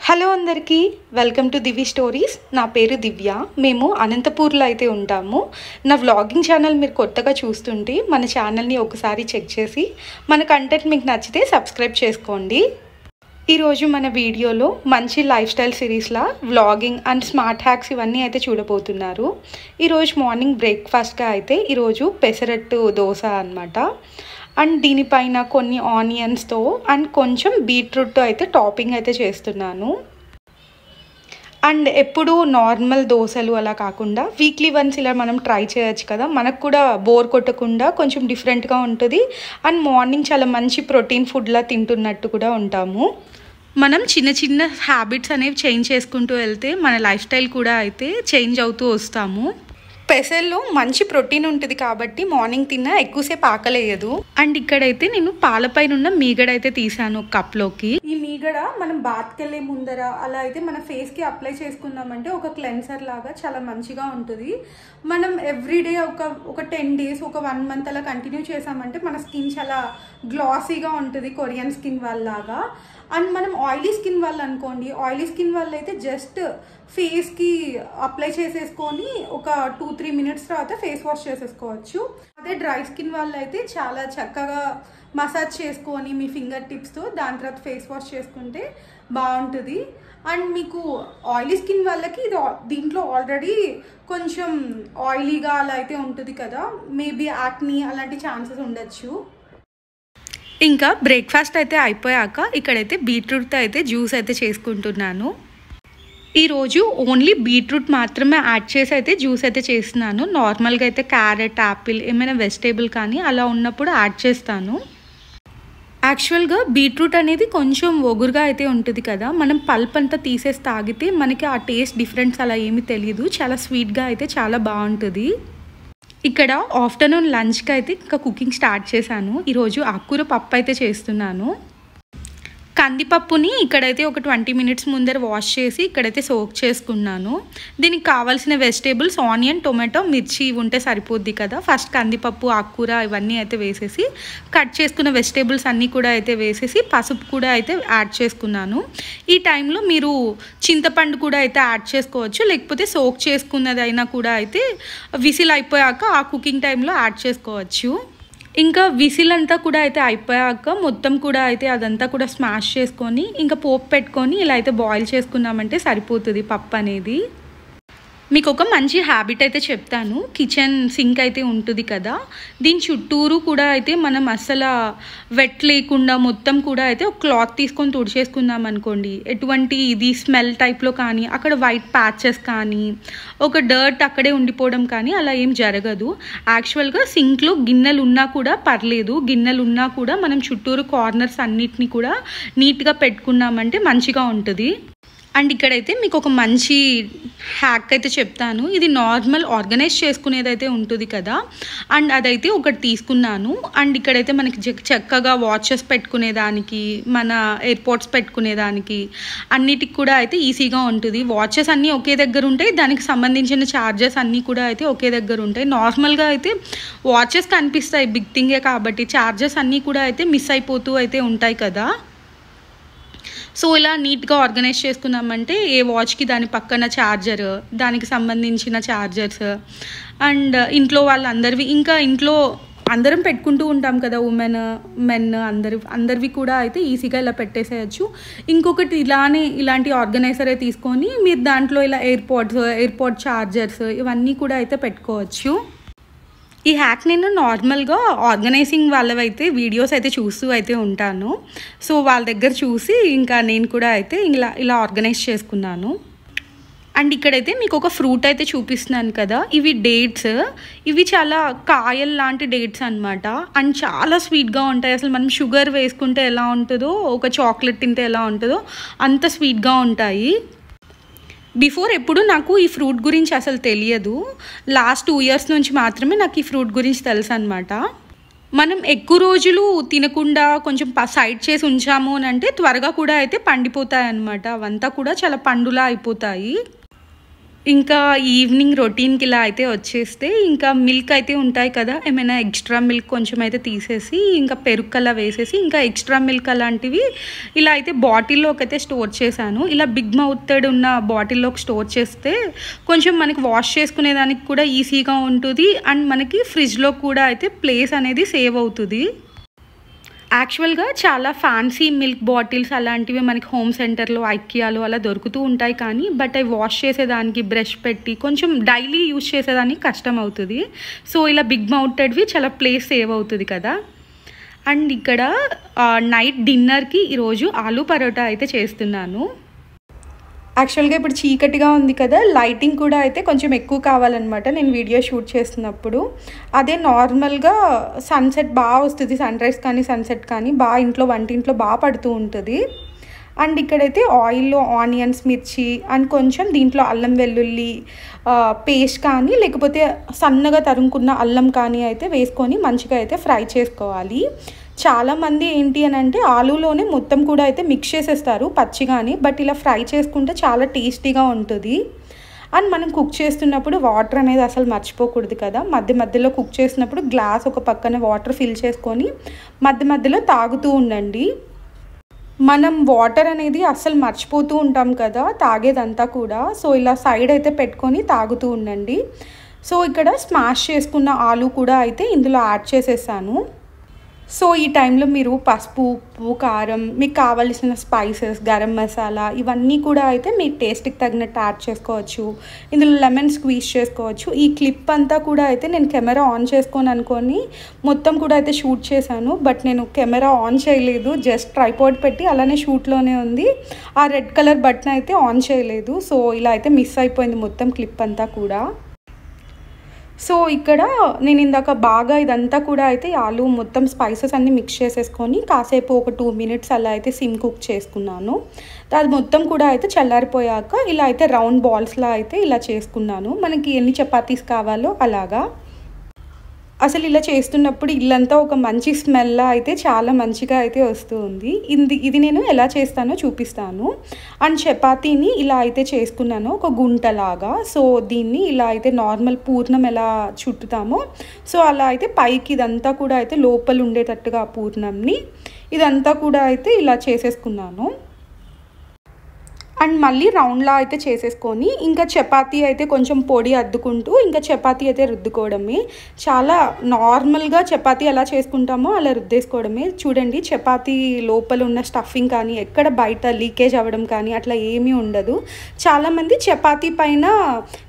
Hello అందరికీ, welcome to Divi stories. నా పేరు దివ్య. మేము అనంతపూర్లో అయితే ఉంటాము. నా వ్లాగింగ్ ఛానల్ మీరు కొత్తగా చూస్తుంటే మన ఛానల్ని ఒకసారి చెక్ చేసి మన కంటెంట్ మీకు నచ్చితే సబ్స్క్రైబ్ చేసుకోండి. ఈరోజు మన వీడియోలో మంచి లైఫ్ స్టైల్ సిరీస్లా వ్లాగింగ్ అండ్ స్మార్ట్ హ్యాక్స్ ఇవన్నీ అయితే చూడబోతున్నారు. ఈరోజు మార్నింగ్ బ్రేక్ఫాస్ట్గా అయితే ఈరోజు పెసరట్టు దోశ అన్నమాట. అండ్ దీనిపైన కొన్ని ఆనియన్స్తో అండ్ కొంచెం బీట్రూట్తో అయితే టాపింగ్ అయితే చేస్తున్నాను. అండ్ ఎప్పుడు నార్మల్ దోశలు అలా కాకుండా వీక్లీ వన్స్ ఇలా మనం ట్రై చేయొచ్చు కదా, మనకు కూడా బోర్ కొట్టకుండా కొంచెం డిఫరెంట్గా ఉంటుంది. అండ్ మార్నింగ్ చాలా మంచి ప్రోటీన్ ఫుడ్లా తింటున్నట్టు కూడా ఉంటాము. మనం చిన్న చిన్న హ్యాబిట్స్ అనేవి చేంజ్ చేసుకుంటూ వెళ్తే మన లైఫ్ స్టైల్ కూడా అయితే చేంజ్ అవుతూ వస్తాము. పెసల్లో మంచి ప్రోటీన్ ఉంటుంది కాబట్టి మార్నింగ్ తిన్నా ఎక్కువసేపు ఆకలేయదు. అండ్ ఇక్కడైతే నేను పాలపైన ఉన్న మీగడ అయితే తీసాను ఒక కప్లోకి. ఈ మీగడ మనం బాత్కి వెళ్ళే ముందర అలా అయితే మన ఫేస్కి అప్లై చేసుకున్నామంటే ఒక క్లెన్సర్ లాగా చాలా మంచిగా ఉంటుంది. మనం ఎవ్రీడే ఒక 10 days ఒక 1 month అలా కంటిన్యూ చేసామంటే మన స్కిన్ చాలా గ్లాసీగా ఉంటుంది, కొరియన్ స్కిన్ వాళ్ళలాగా. అండ్ మనం ఆయిలీ స్కిన్ వాళ్ళు అనుకోండి, ఆయిలీ స్కిన్ వాళ్ళు అయితే జస్ట్ ఫేస్కి అప్లై చేసేసుకొని ఒక 2-3 minutes తర్వాత ఫేస్ వాష్ చేసేసుకోవచ్చు. అదే డ్రై స్కిన్ వాళ్ళు అయితే చాలా చక్కగా మసాజ్ చేసుకొని మీ ఫింగర్ టిప్స్తో దాని తర్వాత ఫేస్ వాష్ చేసుకుంటే బాగుంటుంది. అండ్ మీకు ఆయిలీ స్కిన్ వాళ్ళకి దీంట్లో ఆల్రెడీ కొంచెం ఆయిలీగా అలా అయితే ఉంటుంది కదా, మేబీ యాక్నీ అలాంటి ఛాన్సెస్ ఉండొచ్చు. ఇంకా బ్రేక్ఫాస్ట్ అయితే అయిపోయాక ఇక్కడైతే బీట్రూట్తో అయితే జ్యూస్ అయితే చేసుకుంటున్నాను. ఈరోజు ఓన్లీ బీట్రూట్ మాత్రమే యాడ్ చేసి అయితే జ్యూస్ అయితే చేస్తున్నాను. నార్మల్గా అయితే క్యారెట్, యాపిల్ ఏమైనా వెజిటేబుల్ కానీ అలా ఉన్నప్పుడు యాడ్ చేస్తాను. యాక్చువల్గా బీట్రూట్ అనేది కొంచెం ఒగురుగా అయితే ఉంటుంది కదా, మనం పల్ప్ అంతా తీసేసి తాగితే మనకి ఆ టేస్ట్ డిఫరెన్స్ అలా ఏమీ తెలియదు. చాలా స్వీట్గా అయితే చాలా బాగుంటుంది. ఇక్కడ ఆఫ్టర్నూన్ లంచ్కి అయితే ఇంకా కుకింగ్ స్టార్ట్ చేశాను. ఈరోజు ఆకుకూర పప్పు అయితే చేస్తున్నాను. కందిపప్పుని ఇక్కడైతే ఒక 20 minutes ముందర వాష్ చేసి ఇక్కడైతే సోక్ చేసుకున్నాను. దీనికి కావాల్సిన వెజిటేబుల్స్ ఆనియన్, టొమాటో, మిర్చి ఉంటే సరిపోద్ది కదా. ఫస్ట్ కందిపప్పు, ఆకుకూర ఇవన్నీ అయితే వేసేసి కట్ చేసుకున్న వెజిటేబుల్స్ అన్నీ కూడా అయితే వేసేసి పసుపు కూడా అయితే యాడ్ చేసుకున్నాను. ఈ టైంలో మీరు చింతపండు కూడా అయితే యాడ్ చేసుకోవచ్చు, లేకపోతే సోక్ చేసుకున్నదైనా కూడా అయితే విసిల్ అయిపోయాక ఆ కుకింగ్ టైంలో యాడ్ చేసుకోవచ్చు. ఇంకా విసిల్ అంతా కూడా అయితే అయిపోయాక మొత్తం కూడా అయితే అదంతా కూడా స్మాష్ చేసుకొని ఇంకా పోపు పెట్టుకొని ఇలా అయితే బాయిల్ చేసుకున్నామంటే సరిపోతుంది పప్పు అనేది. మీకు ఒక మంచి హ్యాబిట్ అయితే చెప్తాను. కిచెన్ సింక్ అయితే ఉంటుంది కదా, దీని చుట్టూరు కూడా అయితే మనం అస్సలు వెట్ లేకుండా మొత్తం కూడా అయితే ఒక క్లాత్ తీసుకొని తుడిచేసుకుందాం అనుకోండి, ఎటువంటి ఇది స్మెల్ టైప్లో కానీ అక్కడ వైట్ ప్యాచెస్ కానీ ఒక డర్ట్ అక్కడే ఉండిపోవడం కానీ అలా ఏం జరగదు. యాక్చువల్గా సింక్లో గిన్నెలు ఉన్నా కూడా పర్లేదు, గిన్నెలు ఉన్నా కూడా మనం చుట్టూరు కార్నర్స్ అన్నిటిని కూడా నీట్గా పెట్టుకున్నామంటే మంచిగా ఉంటుంది. అండ్ ఇక్కడైతే మీకు ఒక మంచి హ్యాక్ అయితే చెప్తాను. ఇది నార్మల్ ఆర్గనైజ్ చేసుకునేది అయితే ఉంటుంది కదా, అండ్ అదైతే ఒకటి తీసుకున్నాను. అండ్ ఇక్కడైతే మనకి చక్కగా వాచెస్ పెట్టుకునేదానికి, మన ఎయిర్పోర్ట్స్ పెట్టుకునేదానికి అన్నిటికి కూడా అయితే ఈజీగా ఉంటుంది. వాచెస్ అన్నీ ఒకే దగ్గర ఉంటాయి, దానికి సంబంధించిన ఛార్జెస్ అన్నీ కూడా అయితే ఒకే దగ్గర ఉంటాయి. నార్మల్గా అయితే వాచెస్ కనిపిస్తాయి బిగ్ థింగే కాబట్టి, ఛార్జెస్ అన్నీ కూడా అయితే మిస్ అయిపోతూ అయితే ఉంటాయి కదా. సో ఇలా నీట్గా ఆర్గనైజ్ చేసుకున్నామంటే ఏ వాచ్కి దాని పక్కన ఛార్జర్, దానికి సంబంధించిన ఛార్జర్స్ అండ్ ఇంట్లో వాళ్ళందరివి, ఇంకా ఇంట్లో అందరం పెట్టుకుంటూ ఉంటాం కదా, ఉమెన్ మెన్ అందరివి కూడా అయితే ఈజీగా ఇలా పెట్టేసేయచ్చు. ఇంకొకటి ఇలాంటి ఆర్గనైజరే తీసుకొని మీరు దాంట్లో ఇలా ఎయిర్పోర్ట్ ఛార్జర్స్ ఇవన్నీ కూడా అయితే పెట్టుకోవచ్చు. ఈ హ్యాక్ నేను నార్మల్గా ఆర్గనైజింగ్ వాళ్ళవైతే వీడియోస్ అయితే చూస్తూ అయితే ఉంటాను. సో వాళ్ళ దగ్గర చూసి ఇంకా నేను కూడా అయితే ఇలా ఆర్గనైజ్ చేసుకున్నాను. అండ్ ఇక్కడైతే మీకు ఒక ఫ్రూట్ అయితే చూపిస్తున్నాను కదా, ఇవి డేట్స్. ఇవి చాలా కాయల్ లాంటి డేట్స్ అనమాట. అండ్ చాలా స్వీట్గా ఉంటాయి. అసలు మనం షుగర్ వేసుకుంటే ఎలా ఉంటుందో, ఒక చాక్లెట్ తింటే ఎలా ఉంటుందో అంత స్వీట్గా ఉంటాయి. బిఫోర్ ఎప్పుడు నాకు ఈ ఫ్రూట్ గురించి అసలు తెలియదు. లాస్ట్ 2 years నుంచి మాత్రమే నాకు ఈ ఫ్రూట్ గురించి తెలుసు అనమాట. మనం ఎక్కువ రోజులు తినకుండా కొంచెం సైడ్ చేసి ఉంచాము అని అంటే త్వరగా కూడా అయితే పండిపోతాయి అన్నమాట. అవంతా కూడా చాలా పండులా అయిపోతాయి. ఇంకా ఈవినింగ్ రొటీన్‌కి ఇలా అయితే వచ్చేస్తే, ఇంకా మిల్క్ అయితే ఉంటాయి కదా! ఏమైనా ఎక్స్‌ట్రా మిల్క్ కొంచెం అయితే తీసేసి, ఇంకా పెరుగలా వేసేసి, ఇంకా ఎక్స్‌ట్రా మిల్క్ అలాంటివి ఇలా అయితే బాటిల్‌లోకైతే స్టోర్ చేశాను. ఇలా బిగ్ మౌతెడ్ ఉన్న బాటిల్‌లోకి స్టోర్ చేస్తే, కొంచెం మనకి వాష్ చేసుకునేదానికి కూడా ఈజీగా ఉంటది. అండ్ మనకి ఫ్రిడ్జ్‌లో కూడా అయితే ప్లేస్ అనేది సేవ్ అవుతది. యాక్చువల్‌గా చాలా ఫ్యాన్సీ మిల్క్ బాటిల్స్ అలాంటివి మనకి హోమ్ సెంటర్‌లో, ఐకియాలో అలా దొరుకుతూ ఉంటాయి కానీ, బట్ అవి వాష్ చేసేదానికి బ్రష్ పెట్టి కొంచెం డైలీ యూజ్ చేసేదానికి కష్టం అవుతది. సో, ఇలా బిగ్ మౌతెడ్‌వి చాలా ప్లేస్ సేవ్ అవుతది కదా! అండ్ ఇక్కడ నైట్ డిన్నర్‌కి ఈరోజు ఆలు పరోటా అయితే చేస్తున్నాను. యాక్చువల్‌గా ఇప్పుడు చీకటిగా ఉంది కదా! లైటింగ్ కూడా అయితే కొంచెం ఎక్కువ కావాలనమాట నేను వీడియో షూట్ చేస్తున్నప్పుడు. అదే నార్మల్‌గా సన్‌సెట్ వస్తది. సన్‌రైజ్ కానీ, సన్‌సెట్ కానీ ఇంట్లో వంటింట్లో పడుతూ ఉంటది. అండ్ ఇక్కడైతే ఆయిల్‌లో ఆనియన్స్, మిర్చి అండ్ కొంచెం దీంట్లో అల్లం వెల్లుల్లి పేస్ట్ కానీ, లేకపోతే సన్నగా తరుముకున్న అల్లం కానీ అయితే వేసుకొని మంచిగా అయితే ఫ్రై చేసుకోవాలి. చాలామంది ఏంటి అని అంటే ఆలూలోనే మొత్తం కూడా అయితే మిక్స్ చేసేస్తారు పచ్చిగాని. బట్ ఇలా ఫ్రై చేసుకుంటే చాలా టేస్టీగా ఉంటుంది. అండ్ మనం కుక్ చేస్తున్నప్పుడు వాటర్ అనేది అసలు మర్చిపోకూడదు కదా! మధ్యలో కుక్ చేసినప్పుడు గ్లాస్ ఒక పక్కన వాటర్ ఫిల్ చేసుకొని మధ్యలో తాగుతూ ఉండండి. మనం వాటర్ అనేది అస్సలు మర్చిపోతూ ఉంటాం కదా తాగేదంతా కూడా. సో, ఇలా సైడ్ అయితే పెట్టుకొని తాగుతూ ఉండండి. సో, ఇక్కడ స్మాష్ చేసుకున్న ఆలు కూడా అయితే ఇందులో యాడ్ చేసేసాను. సో, ఈ టైంలో మీరు పసుపు, ఉప్పు, కారం మీకు కావాల్సిన స్పైసెస్, గరం మసాలా ఇవన్నీ కూడా అయితే మీ టేస్ట్‌కి తగినట్టు యాడ్ చేసుకోవచ్చు. ఇందులో లెమన్ స్క్వీజ్ చేసుకోవచ్చు. ఈ క్లిప్ అంతా కూడా అయితే నేను కెమెరా ఆన్ అనుకోని మొత్తం కూడా అయితే షూట్ చేశాను. బట్ నేను కెమెరా ఆన్ చేయలేదు. జస్ట్ ట్రైపాడ్ పెట్టి అలానే షూట్‌లోనే ఉంది. ఆ రెడ్ కలర్ బటన్ అయితే ఆన్ చేయలేదు. సో, ఇలా అయితే మిస్ అయిపోయింది మొత్తం క్లిప్ అంతా కూడా. సో, ఇక్కడ నేను ఇందాక ఇదంతా కూడా అయితే ఆలు మొత్తం స్పైసెస్ అన్నీ మిక్స్ చేసేసుకొని కాసేపు ఒక 2 మినిట్స్ అలా అయితే సిమ్ కుక్ చేసుకున్నాను. అది మొత్తం కూడా అయితే చల్లారిపోయాక ఇలా అయితే రౌండ్ బాల్స్‌లా అయితే ఇలా చేసుకున్నాను. మనకి ఎన్ని చపాతీస్ కావాలో అలాగా. అసలు ఇలా చేస్తున్నప్పుడు ఇల్లంతా ఒక మంచి స్మెల్ అయితే చాలా మంచిగా అయితే వస్తూ ఉంది. ఇది నేను ఎలా చేస్తానో చూపిస్తాను. అండ్ చపాతీని ఇలా అయితే చేసుకున్నాను ఒక గుంటలాగా. సో, దీన్ని ఇలా అయితే నార్మల్ పూర్ణం ఎలా చుట్టుతామో సో, అలా అయితే పైకి ఇదంతా కూడా అయితే లోపల ఉండేటట్టుగా ఆ పూర్ణంని ఇదంతా కూడా అయితే ఇలా చేసేసుకున్నాను. అండ్ మళ్ళీ రౌండ్‌లా అయితే చేసేసుకొని ఇంకా చపాతీ అయితే కొంచెం పొడి అద్దుకుంటూ ఇంకా చపాతీ అయితే రుద్దుకోవడమే. చాలా నార్మల్‌గా చపాతీ ఎలా చేసుకుంటామో అలా రుద్దేసుకోవడమే. చూడండి చపాతీ లోపల ఉన్న స్టఫింగ్ కానీ ఎక్కడ బయట లీకేజ్ అవ్వడం కానీ అట్లా ఏమీ ఉండదు. చాలామంది చపాతీ పైన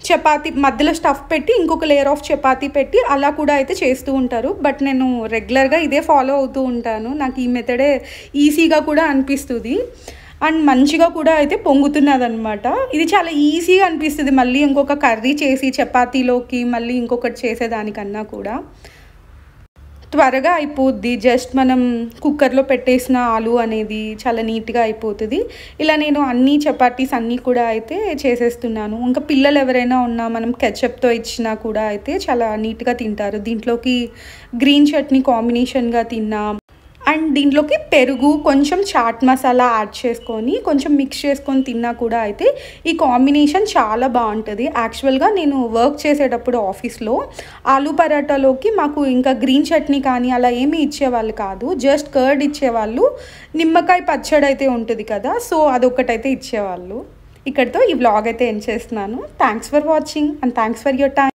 చపాతీ మధ్యలో స్టఫ్ పెట్టి ఇంకొక లేయర్ ఆఫ్ చపాతీ పెట్టి అలా కూడా అయితే చేస్తూ ఉంటారు. బట్ నేను రెగ్యులర్‌గా ఇదే ఫాలో అవుతూ ఉంటాను. నాకు ఈ మెథడే ఈజీగా కూడా అనిపిస్తుంది. అండ్ మంచిగా కూడా అయితే పొంగుతున్నదనమాట. ఇది చాలా ఈజీగా అనిపిస్తుంది మళ్ళీ ఇంకొక కర్రీ చేసి చపాతీలోకి మళ్ళీ ఇంకొకటి చేసేదానికన్నా కూడా. త్వరగా అయిపోద్ది. జస్ట్ మనం కుక్కర్‌లో పెట్టేసిన ఆలు అనేది చాలా నీట్‌గా అయిపోతది. ఇలా నేను అన్ని చపాతీస్ అన్నీ కూడా అయితే చేసేస్తున్నాను. ఇంకా పిల్లలు ఎవరైనా ఉన్నా మనం కెచప్‌తో ఇచ్చినా కూడా అయితే చాలా నీట్‌గా తింటారు. దీంట్లోకి గ్రీన్ చట్నీ కాంబినేషన్‌గా తిన్నా అండ్ దీంట్లోకి పెరుగు కొంచెం చాట్ మసాలా యాడ్ చేసుకొని కొంచెం మిక్స్ చేసుకొని తిన్నా కూడా అయితే ఈ కాంబినేషన్ చాలా బాగుంటుంది. యాక్చువల్‌గా నేను వర్క్ చేసేటప్పుడు ఆఫీస్‌లో ఆలు పరాటాలోకి మాకు ఇంకా గ్రీన్ చట్నీ కానీ అలా ఏమీ ఇచ్చేవాళ్ళు కాదు. జస్ట్ కర్డ్ ఇచ్చేవాళ్ళు. నిమ్మకాయ పచ్చడి అయితే ఉంటుంది కదా! సో, అదొకటైతే ఇచ్చేవాళ్ళు. ఇక్కడితో ఈ వ్లాగ్ అయితే ఎండ్ చేస్తున్నాను. Thanks for watching and thanks for your time.